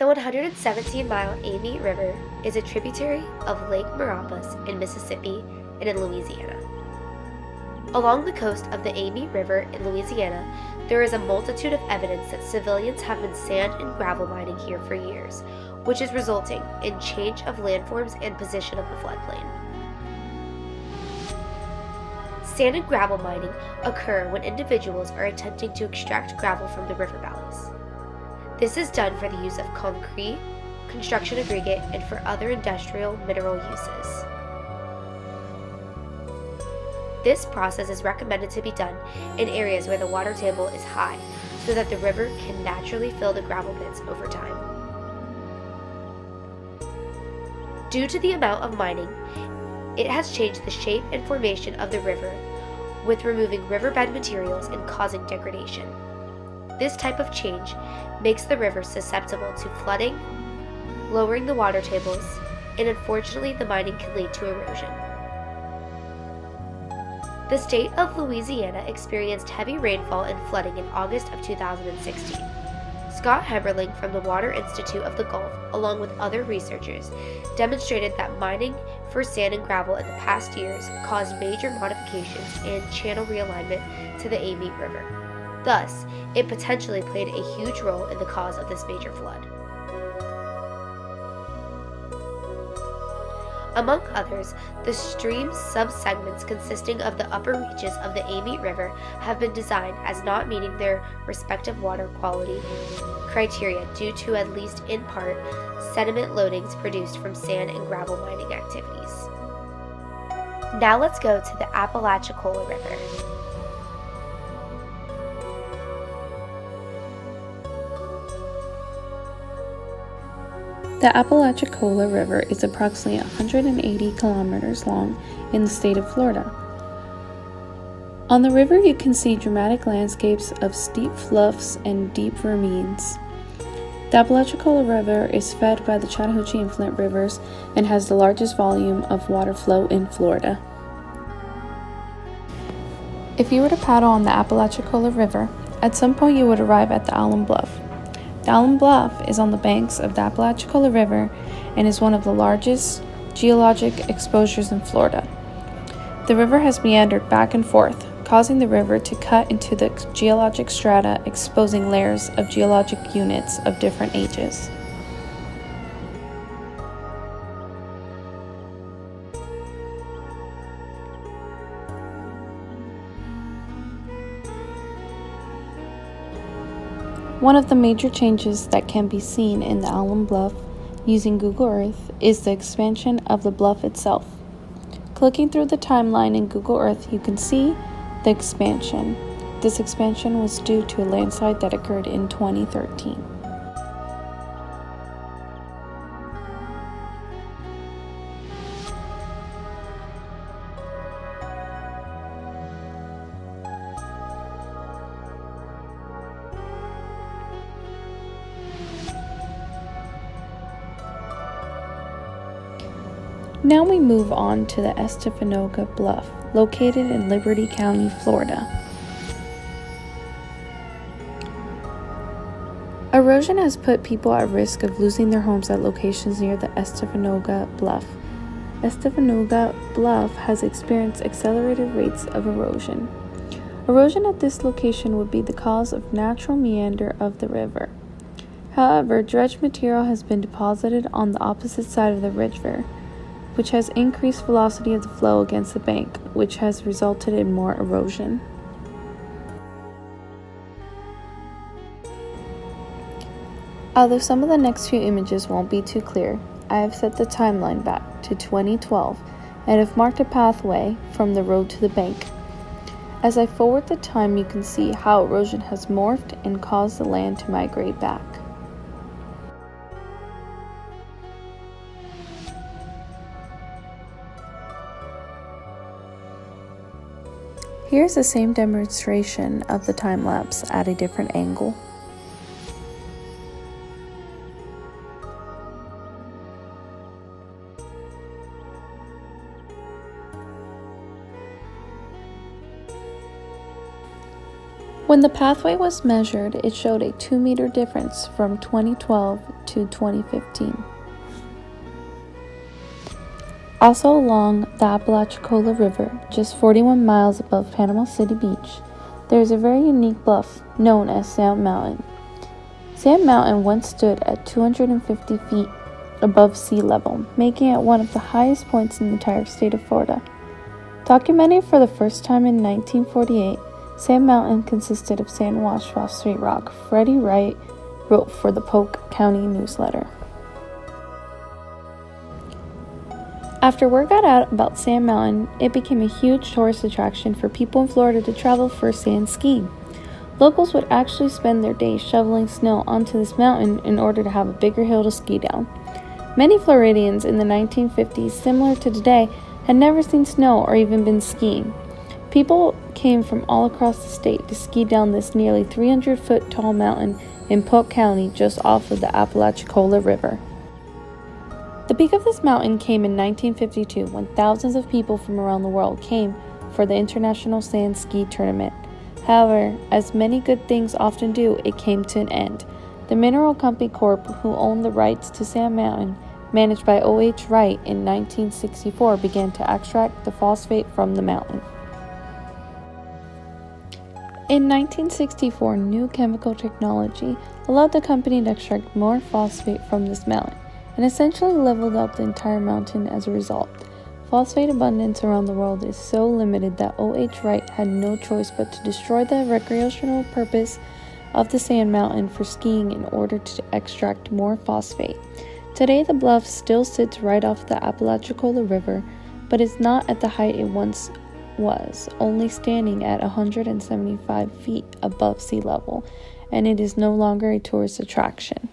The 117-mile Amite River is a tributary of Lake Marapas in Mississippi and in Louisiana. Along the coast of the Amite River in Louisiana, there is a multitude of evidence that civilians have been sand and gravel mining here for years, which is resulting in change of landforms and position of the floodplain. Sand and gravel mining occur when individuals are attempting to extract gravel from the river valleys. This is done for the use of concrete, construction aggregate, and for other industrial mineral uses. This process is recommended to be done in areas where the water table is high so that the river can naturally fill the gravel pits over time. Due to the amount of mining, it has changed the shape and formation of the river, with removing riverbed materials and causing degradation. This type of change makes the river susceptible to flooding, lowering the water tables, and unfortunately the mining can lead to erosion. The state of Louisiana experienced heavy rainfall and flooding in August of 2016. Scott Heberling from the Water Institute of the Gulf, along with other researchers, demonstrated that mining for sand and gravel in the past years caused major modifications and channel realignment to the Amite River. Thus, it potentially played a huge role in the cause of this major flood. Among others, the stream's subsegments consisting of the upper reaches of the Amite River have been designed as not meeting their respective water quality criteria due to, at least in part, sediment loadings produced from sand and gravel mining activities. Now let's go to the Apalachicola River. The Apalachicola River is approximately 180 kilometers long in the state of Florida. On the river, you can see dramatic landscapes of steep bluffs and deep ravines. The Apalachicola River is fed by the Chattahoochee and Flint rivers and has the largest volume of water flow in Florida. If you were to paddle on the Apalachicola River, at some point you would arrive at the Alum Bluff. The Alum Bluff is on the banks of the Apalachicola River and is one of the largest geologic exposures in Florida. The river has meandered back and forth, causing the river to cut into the geologic strata, exposing layers of geologic units of different ages. One of the major changes that can be seen in the Alum Bluff using Google Earth is the expansion of the bluff itself. Clicking through the timeline in Google Earth, you can see the expansion. This expansion was due to a landslide that occurred in 2013. Now we move on to the Estefanoga Bluff, located in Liberty County, Florida. Erosion has put people at risk of losing their homes at locations near the Estefanoga Bluff. Estefanoga Bluff has experienced accelerated rates of erosion. Erosion at this location would be the cause of natural meander of the river. However, dredge material has been deposited on the opposite side of the river, which has increased velocity of the flow against the bank, which has resulted in more erosion. Although some of the next few images won't be too clear, I have set the timeline back to 2012 and have marked a pathway from the road to the bank. As I forward the time, you can see how erosion has morphed and caused the land to migrate back. Here's the same demonstration of the time lapse at a different angle. When the pathway was measured, it showed a 2-meter difference from 2012 to 2015. Also along the Apalachicola River, just 41 miles above Panama City Beach, there is a very unique bluff known as Sand Mountain. Sand Mountain once stood at 250 feet above sea level, making it one of the highest points in the entire state of Florida. Documented for the first time in 1948, Sand Mountain consisted of sand washed phosphate rock. Freddie Wright wrote for the Polk County Newsletter. After word got out about Sand Mountain, it became a huge tourist attraction for people in Florida to travel for sand skiing. Locals would actually spend their days shoveling snow onto this mountain in order to have a bigger hill to ski down. Many Floridians in the 1950s, similar to today, had never seen snow or even been skiing. People came from all across the state to ski down this nearly 300-foot tall mountain in Polk County just off of the Apalachicola River. The peak of this mountain came in 1952 when thousands of people from around the world came for the International Sand Ski Tournament. However, as many good things often do, it came to an end. The Mineral Company Corp., who owned the rights to Sand Mountain, managed by O.H. Wright in 1964, began to extract the phosphate from the mountain. In 1964, new chemical technology allowed the company to extract more phosphate from this mountain, and essentially leveled out the entire mountain as a result. Phosphate abundance around the world is so limited that O.H. Wright had no choice but to destroy the recreational purpose of the Sand Mountain for skiing in order to extract more phosphate. Today, the bluff still sits right off the Apalachicola River, but is not at the height it once was, only standing at 175 feet above sea level, and it is no longer a tourist attraction.